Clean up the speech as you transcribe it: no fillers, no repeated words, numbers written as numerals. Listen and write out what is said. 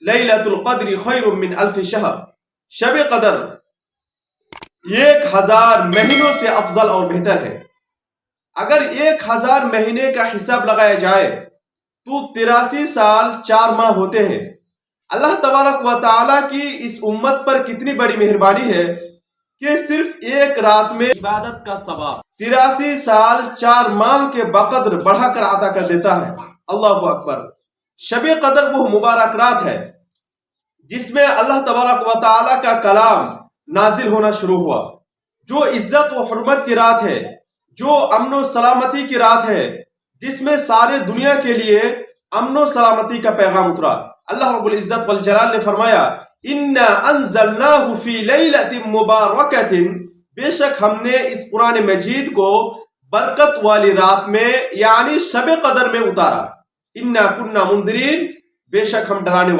لیلۃ القدر خیر من الف شہر، شب قدر 1000 مہینوں سے افضل اور بہتر ہے۔ اگر 1000 مہینے کا حساب لگایا جائے تو 83 سال 4 ماہ ہوتے ہیں۔ اللہ تبارک و تعالیٰ کی اس امت پر کتنی بڑی مہربانی ہے کہ صرف ایک رات میں عبادت کا ثواب 83 سال 4 ماہ کے بقدر بڑھا کر عطا کر دیتا ہے۔ اللہ اکبر۔ شب قدر وہ مبارک رات ہے جس میں اللہ تبارک و تعالیٰ کا کلام نازل ہونا شروع ہوا، جو عزت و حرمت کی رات ہے، جو امن و سلامتی کی رات ہے، جس میں سارے دنیا کے لیے امن و سلامتی کا پیغام اترا۔ اللہ رب العزت والجلال نے فرمایا اِنَّا أَنزَلْنَاهُ فِي لَيْلَةٍ مُبَارَكَةٍ، بے شک ہم نے اس قرآن مجید کو برکت والی رات میں یعنی شب قدر میں اتارا۔ اِنَّا كُنَّا مُنذِرِينَ، بے شک ہم ڈرانے